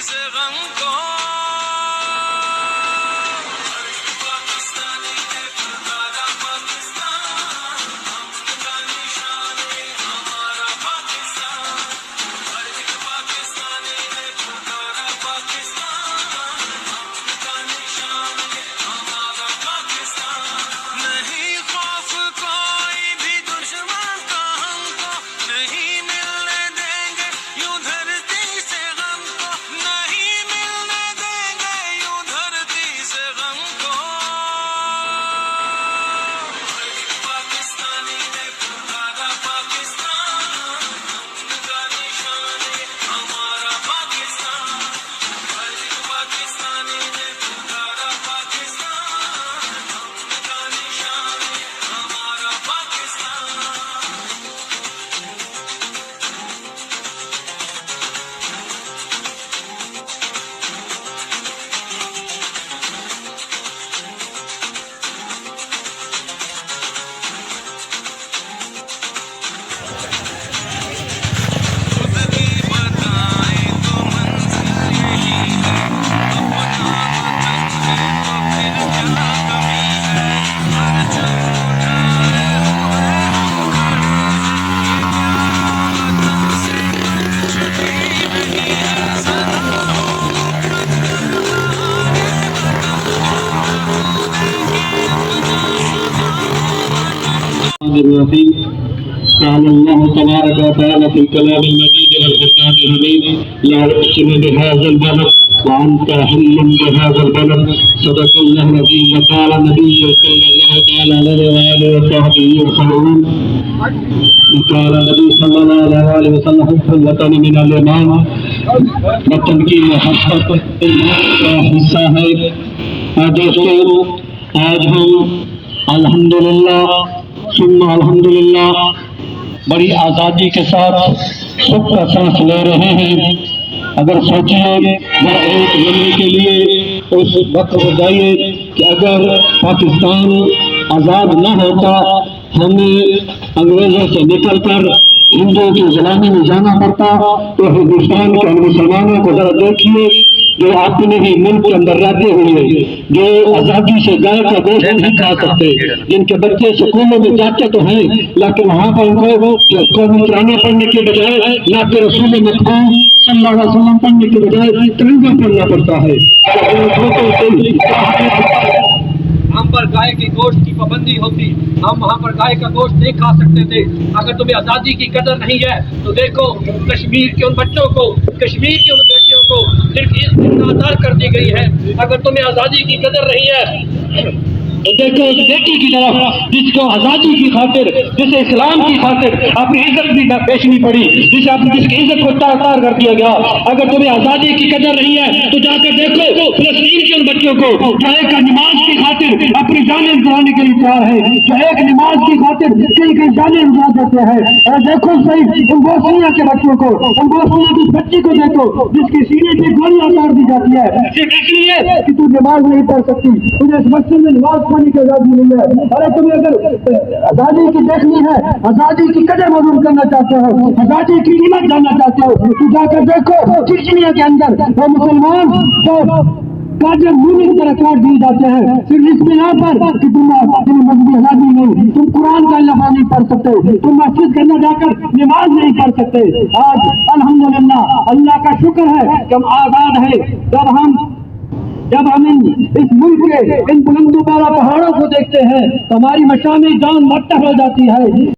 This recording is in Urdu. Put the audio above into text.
سے غم کو الرحيم. قال الله تبارك وتعالى في الكلام المجيد والفرقان الحميد: لا أقسم بهذا البلد وأنت حل بهذا البلد. صدق الله العظيم. وقال النبي صلى الله تعالى عليه وآله وصحبه وسلم: قال النبي صلى الله عليه وسلم: حب الوطن من الإيمان. وطن کی محبت کا حصہ ہے. دوستو، آج ہم الحمدللہ ثم الحمدللہ بڑی آزادی کے ساتھ سکھ کا سانس لے رہے ہیں. اگر سوچیے ذرا ایک لمحے کے لیے اس وقت کو جائیے کہ اگر پاکستان آزاد نہ ہوتا، ہمیں انگریزوں سے نکل کر ہندوؤں کی غلامی میں جانا پڑتا، تو ہندوستان کے مسلمانوں کو ذرا دیکھیے جو اپنے ہی ملک کے اندر رہتے ہوئے جو آزادی سے گائے کا گوشت نہیں کھا سکتے، جن کے بچے سکولوں میں جاتے تو ہیں لیکن وہاں پر ان کو قومی ترانہ پڑھنے کے بجائے نہ کہ رسول مکرم صلی اللہ علیہ وسلم پڑھنے کے بجائے ترنگا پڑھنا پڑتا ہے. ہم پر گائے کے گوشت کی پابندی ہوتی، ہم وہاں پر گائے کا گوشت نہیں کھا سکتے تھے. اگر تمہیں آزادی کی قدر نہیں ہے تو دیکھو کشمیر کے ان بچوں کو، کشمیر کی ان بیٹیوں کو جن کی عزت نادار کر دی گئی ہے. اگر تمہیں آزادی کی قدر نہیں ہے تو دیکھو اس بیٹی کی طرف جس کو آزادی کی خاطر، جسے اسلام کی خاطر اپنی عزت بھی بیچنی پڑی، جس کی عزت کو تار کر دیا گیا. اگر تمہیں آزادی کی قدر نہیں ہے تو جا کر دیکھو فلسطین کے ان بچوں کو جو ایک نماز کی خاطر اپنی جانیں گنوانے کے لیے تیار ہے، جو ایک نماز کی خاطر کئی جانیں گنوا دیتے ہیں. اور دیکھو صحیح ان بوسنیا کے بچوں کو، ان بوسنیا کی بچی کو دیکھو جس کی سینے پہ گولیاں مار دی جاتی ہے صرف اس لیے کہ تو نماز نہیں پڑھ سکتی، تجھے اس مسجد میں نماز پڑھنے کی آزادی نہیں ہے. ارے تمہیں اگر آزادی کی دیکھنی ہے، آزادی کی قدر معلوم کرنا چاہتے ہو، آزادی کی قیمت جاننا چاہتے ہو تو جا کر دیکھو چچنیا کے اندر وہ مسلمان جو کاجر مونی کی طرح کاٹ دیے جاتے ہیں صرف اس بنا پر کہ تم مذہبی آزادی نہیں، تم قرآن کا لفظ نہیں پڑھ سکتے، تم مسجد کے اندر جا کر نماز نہیں پڑھ سکتے. آج الحمدللہ اللہ کا شکر ہے کہ ہم آزاد ہیں. جب ہم اس ملک کے ان بلند و بالا پہاڑوں کو دیکھتے ہیں تو ہماری مشامیں جان مٹہ ہو جاتی ہے.